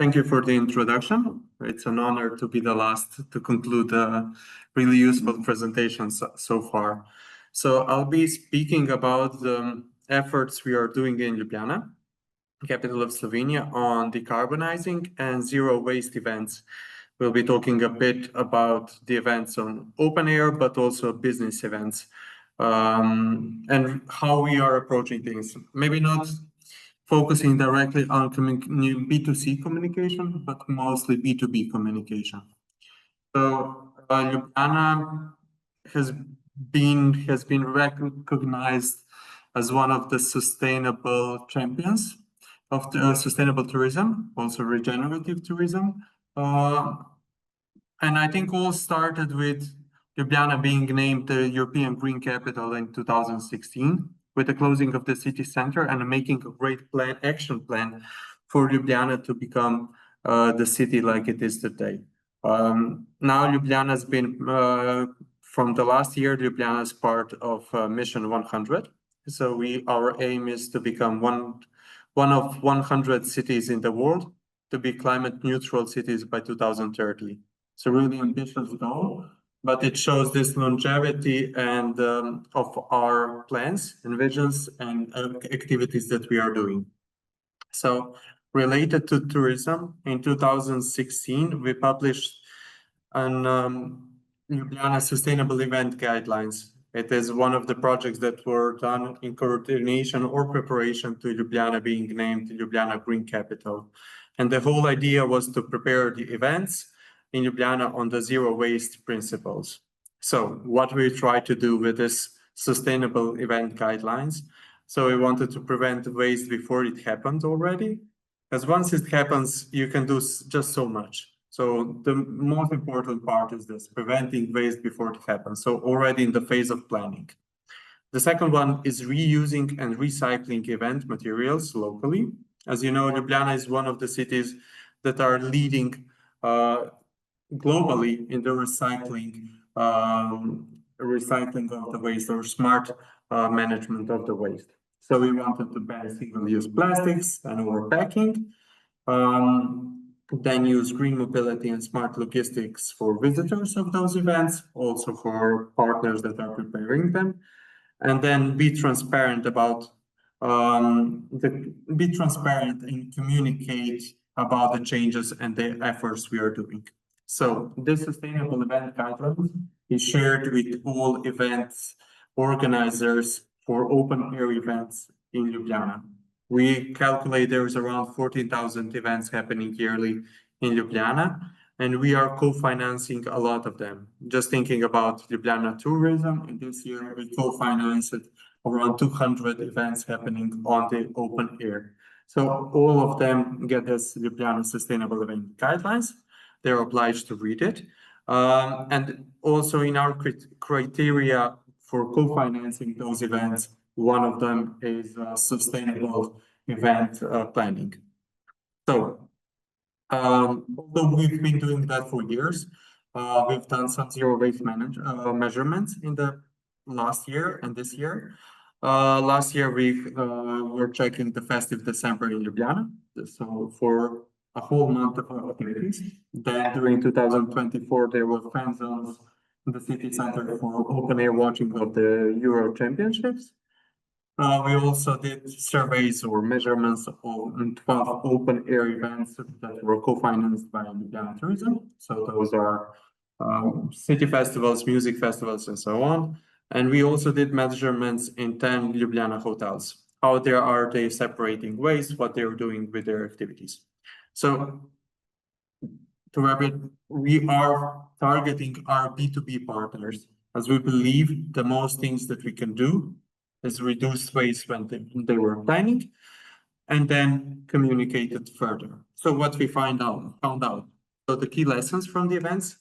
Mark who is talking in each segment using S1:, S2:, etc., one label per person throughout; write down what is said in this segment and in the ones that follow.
S1: Thank you for the introduction. It's an honor to be the last to conclude a really useful presentation so far. So I'll be speaking about the efforts we are doing in Ljubljana, capital of Slovenia, on decarbonizing and zero waste events. We'll be talking a bit about the events on open air, but also business events, and how we are approaching things. Maybe not focusing directly on B2C communication, but mostly B2B communication. So Ljubljana has been recognized as one of the sustainable champions of the sustainable tourism, also regenerative tourism. And I think all started with Ljubljana being named the European Green Capital in 2016, with the closing of the city center and making a great action plan for Ljubljana to become the city like it is today. Now Ljubljana has been, from the last year, Ljubljana is part of Mission 100. So our aim is to become one of 100 cities in the world to be climate neutral cities by 2030. It's a really ambitious goal, but it shows this longevity and of our plans and visions and activities that we are doing. So related to tourism, in 2016, we published an Ljubljana Sustainable Event Guidelines. It is one of the projects that were done in coordination or preparation to Ljubljana being named Ljubljana Green Capital. And the whole idea was to prepare the events in Ljubljana on the zero waste principles. So what we try to do with this sustainable event guidelines. So we wanted to prevent waste before it happened already, because once it happens, you can do just so much. So the most important part is this, preventing waste before it happens. So already in the phase of planning. The second one is reusing and recycling event materials locally. As you know, Ljubljana is one of the cities that are leading globally in the recycling of the waste or smart management of the waste. So we wanted to ban single-use plastics and overpacking, then use green mobility and smart logistics for visitors of those events, also for partners that are preparing them, and then be transparent about be transparent and communicate about the changes and the efforts we are doing. So this sustainable event guidelines is shared with all events organizers for open air events in Ljubljana. We calculate there is around 14,000 events happening yearly in Ljubljana, and we are co-financing a lot of them. Just thinking about Ljubljana tourism, and this year we co-financed around 200 events happening on the open air. So all of them get this Ljubljana Sustainable Event Guidelines. They're obliged to read it. And also in our criteria for co-financing those events, one of them is sustainable event planning. So although we've been doing that for years, we've done some zero waste measurements in the last year and this year. Last year we were checking the festive December in Ljubljana, so for a whole month of activities. Then during 2024, there were fan zones in the city center for open air watching of the Euro Championships. We also did surveys or measurements on 12 open air events that were co-financed by Ljubljana Tourism. So those are city festivals, music festivals, and so on. And we also did measurements in 10 Ljubljana hotels. How they separating waste, what they're doing with their activities. So to wrap it, we are targeting our B2B partners, as we believe the most things that we can do is reduce waste when they were planning and then communicate it further. So what we found out. So the key lessons from the events,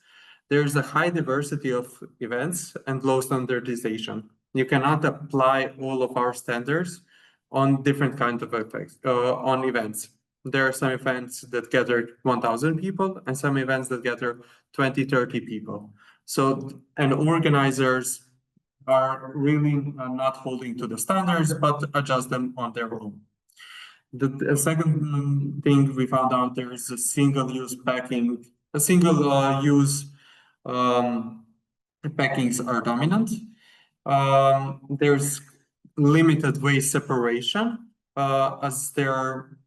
S1: there's a high diversity of events and low standardization. You cannot apply all of our standards on different kinds of effects, on events. There are some events that gather 1,000 people and some events that gather 20, 30 people. So, and organizers are really not holding to the standards, but adjust them on their own. The second thing we found out, there is a single-use packing, use packings are dominant. There's limited waste separation, as there are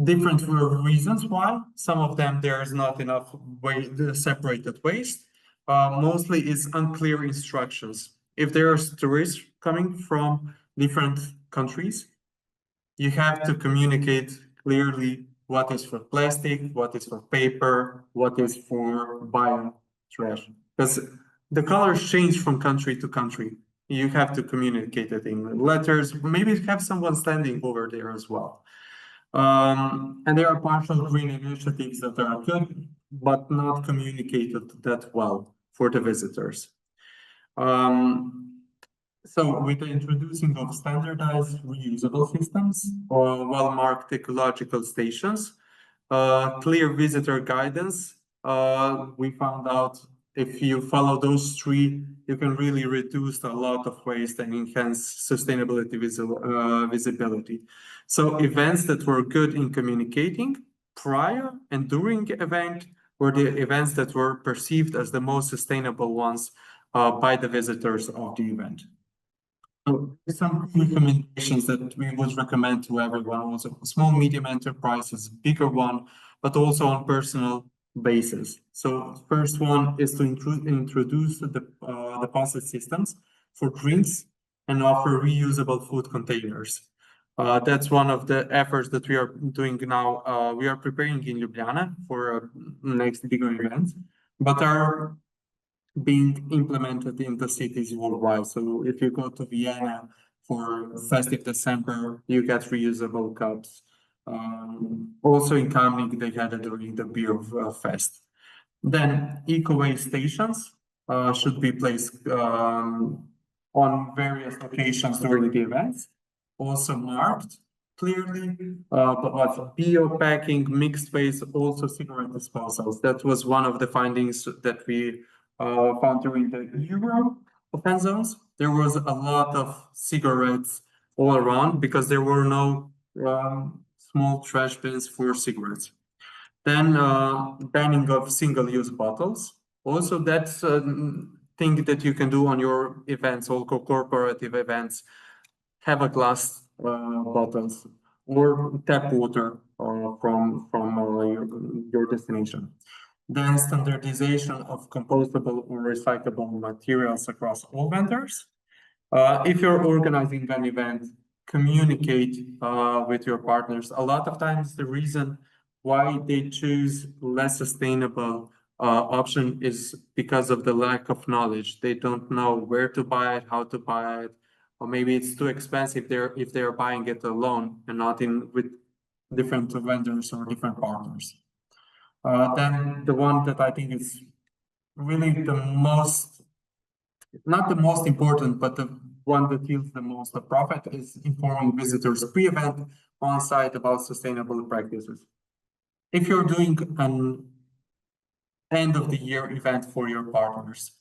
S1: different reasons why. Some of them, there is not enough separated waste. Mostly it's unclear instructions. If there's tourists coming from different countries, you have to communicate clearly what is for plastic, what is for paper, what is for bio trash. Because the colors change from country to country. You have to communicate it in letters, maybe have someone standing over there as well. And there are partial green initiatives that are good, but not communicated that well for the visitors. So with the introducing of standardized reusable systems or well-marked ecological stations, clear visitor guidance, we found out if you follow those three, you can really reduce a lot of waste and enhance sustainability visibility. So events that were good in communicating prior and during the event were the events that were perceived as the most sustainable ones by the visitors of the event. So some recommendations that we would recommend to everyone, also small, medium enterprises, bigger one, but also on personal basis. So first one is to introduce the deposit systems for drinks and offer reusable food containers. That's one of the efforts that we are doing now. We are preparing in Ljubljana for next bigger event, but are being implemented in the cities worldwide. So if you go to Vienna for festive December, you get reusable cups. Also in Kamnik, they had it during the beer fest. Then eco-waste stations should be placed on various locations during the events, also marked clearly, but bio packing, mixed waste, also cigarette disposals. That was one of the findings that we found during the Euro offense zones. There was a lot of cigarettes all around because there were no small trash bins for cigarettes. Then banning of single-use bottles. Also, that's a thing that you can do on your events, all corporative events. Have a glass bottles or tap water from your destination. Then standardization of compostable or recyclable materials across all vendors. If you're organizing an event, communicate with your partners. A lot of times the reason why they choose less sustainable option is because of the lack of knowledge. They don't know where to buy it, how to buy it, or maybe it's too expensive if they're buying it alone and not with different vendors or different partners. Then the one that I think is really the most, not the most important, but the one that yields the most of profit is informing visitors pre-event on-site about sustainable practices. If you're doing an end of the year event for your partners,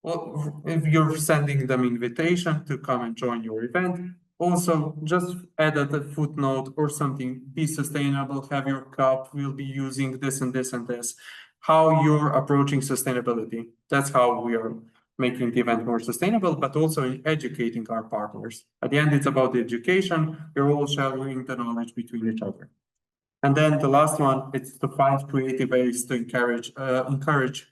S1: well, if you're sending them invitation to come and join your event, also just add a footnote or something, be sustainable, have your cup, we'll be using this and this and this, how you're approaching sustainability. That's how we are making the event more sustainable, but also in educating our partners. At the end, it's about the education. We're all sharing the knowledge between each other. And then the last one, it's to find creative ways to encourage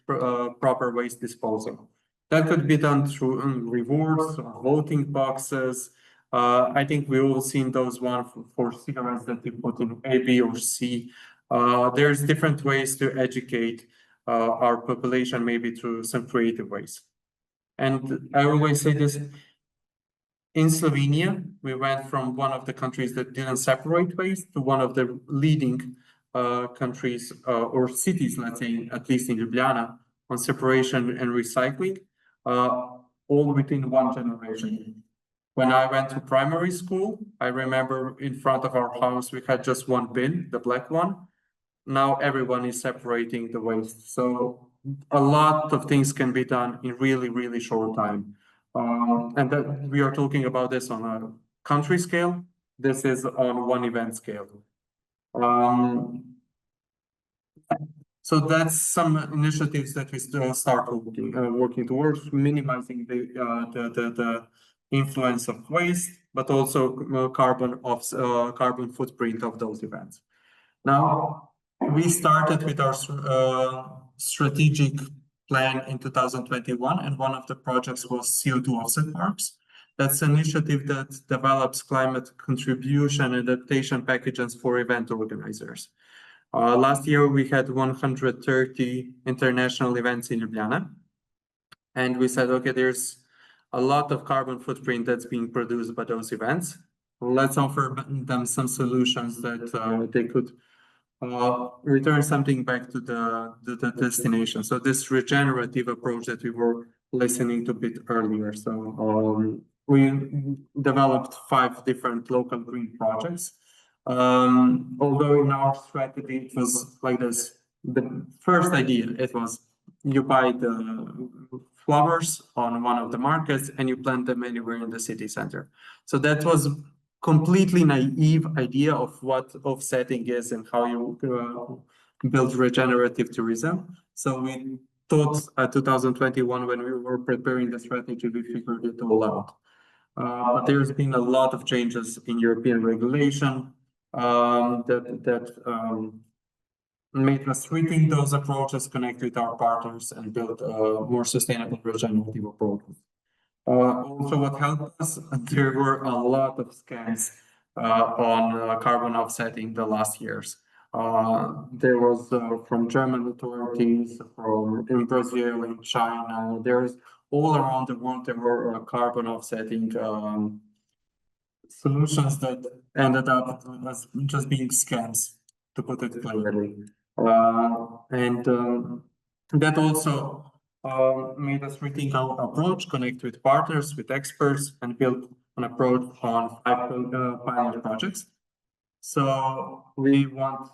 S1: proper waste disposal. That could be done through rewards or voting boxes. I think we all seen those ones for cigarettes that you put in A, B, or C. There's different ways to educate our population, maybe through some creative ways. And I always say this, in Slovenia, we went from one of the countries that didn't separate waste to one of the leading countries or cities, let's say, at least in Ljubljana, on separation and recycling, all within one generation. When I went to primary school, I remember in front of our house, we had just one bin, the black one. Now everyone is separating the waste. So a lot of things can be done in really, really short time. And that we are talking about this on a country scale, This is on one event scale. So that's some initiatives that we still start working towards, minimizing the influence of waste, but also carbon footprint of those events. Now, we started with our strategic plan in 2021, and one of the projects was CO2 offset parks. That's an initiative that develops climate contribution and adaptation packages for event organizers. Last year, we had 130 international events in Ljubljana. And we said, okay, there's a lot of carbon footprint that's being produced by those events. Let's offer them some solutions that they could return something back to the destination. So this regenerative approach that we were listening to a bit earlier. So we developed 5 different local green projects. Although in our strategy it was like this, the first idea, it was you buy the flowers on one of the markets and you plant them anywhere in the city center. So that was completely naive idea of what offsetting is and how you build regenerative tourism. So we thought 2021, when we were preparing the strategy, we figured it all out. But there's been a lot of changes in European regulation that made us rethink those approaches, connect with our partners, and build more sustainable regenerative approaches. Also, what helped us, there were a lot of scams on carbon offsetting the last years. There was from German authorities, from in Brazil, in China, there's all around the world, there were carbon offsetting solutions that ended up as just being scams, to put it clearly. That also made us rethink our approach, connect with partners, with experts, and build an approach on 5 pilot projects. So we want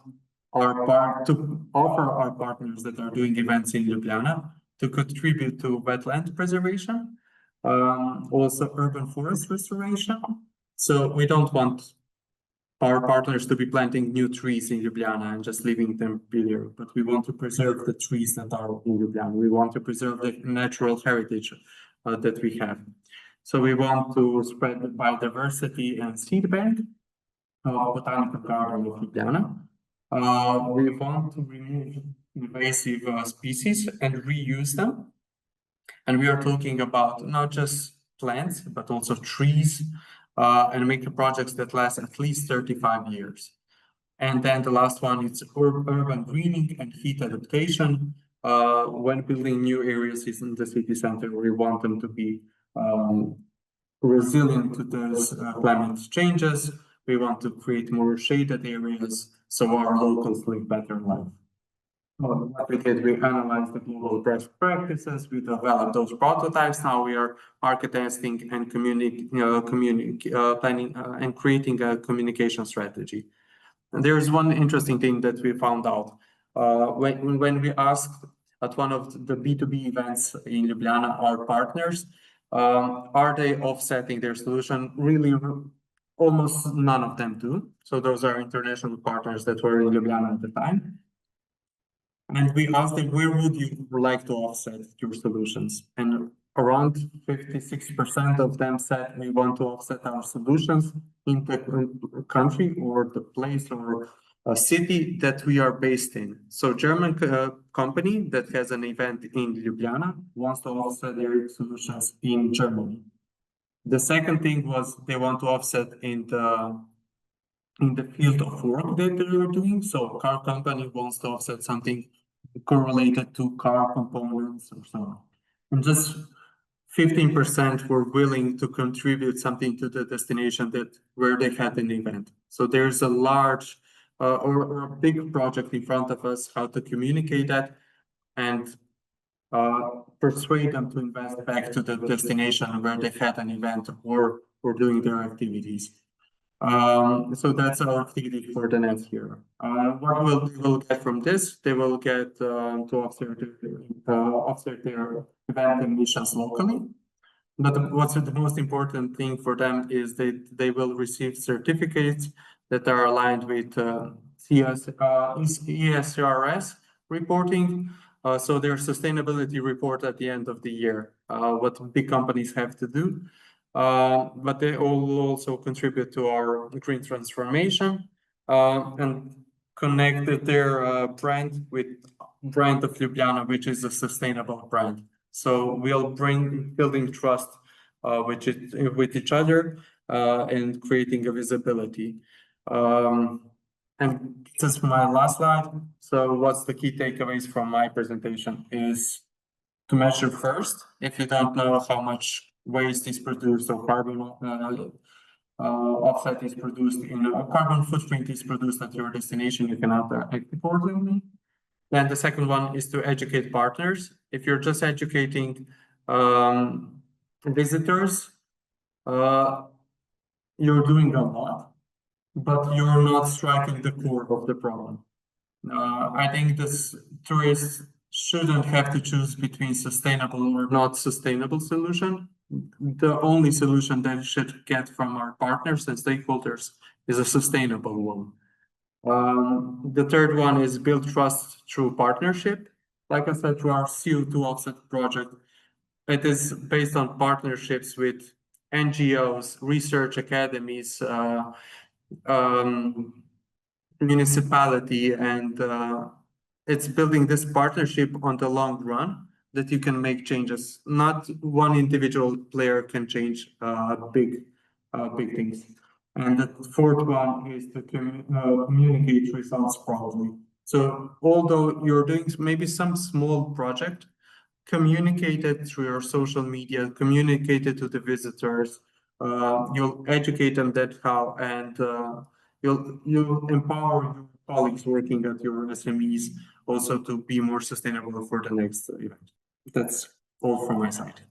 S1: to offer our partners that are doing events in Ljubljana to contribute to wetland preservation, also urban forest restoration. So we don't want our partners to be planting new trees in Ljubljana and just leaving them be there, but we want to preserve the trees that are in Ljubljana. We want to preserve the natural heritage that we have. So we want to spread the biodiversity and seed bank of botanical garden of Ljubljana. We want to remove invasive species and reuse them. And we are talking about not just plants, but also trees, and make projects that last at least 35 years. And then the last one is urban greening and heat adaptation. When building new areas in the city center, we want them to be resilient to those climate changes. We want to create more shaded areas so our locals live better life. What we did, we analyzed the global best practices, we developed those prototypes. Now we are market testing and planning and creating a communication strategy. And there is one interesting thing that we found out. When we asked at one of the B2B events in Ljubljana, our partners, are they offsetting their solution? Really, almost none of them do. So those are international partners that were in Ljubljana at the time. And we asked them, where would you like to offset your solutions? And around 56% of them said we want to offset our solutions in the country or the place or a city that we are based in. So German company that has an event in Ljubljana wants to offset their solutions in Germany. The second thing was they want to offset in the field of work that they are doing. So car company wants to offset something correlated to car components or so on. And just 15% were willing to contribute something to the destination where they had an event. So there's a large or a big project in front of us, how to communicate that and persuade them to invest back to the destination where they had an event or doing their activities. So that's our activity for the next year. What they will get from this? They will get to offset their event emissions locally. But what's the most important thing for them is that they will receive certificates that are aligned with ESRS reporting. So their sustainability report at the end of the year, what big companies have to do. But they all also contribute to our green transformation and connected their brand with brand of Ljubljana, which is a sustainable brand. So we'll bring building trust with each other and creating a visibility. And this is my last slide. So what's the key takeaways from my presentation is to measure first. If you don't know how much waste is produced or carbon offset is produced in a carbon footprint is produced at your destination, you cannot act accordingly. Then the second one is to educate partners. If you're just educating visitors, you're doing a lot, but you're not striking the core of the problem. I think this tourists shouldn't have to choose between sustainable or not sustainable solution. The only solution that you should get from our partners and stakeholders is a sustainable one. The third one is build trust through partnership. Like I said, through our CO2 offset project, it is based on partnerships with NGOs, research academies, municipality, and it's building this partnership on the long run that you can make changes. Not one individual player can change big things. And the fourth one is to communicate results properly. So although you're doing maybe some small project, communicate it through your social media, communicate it to the visitors. You'll educate them that how, and you'll empower your colleagues working at your SMEs also to be more sustainable for the next event. That's all from my side.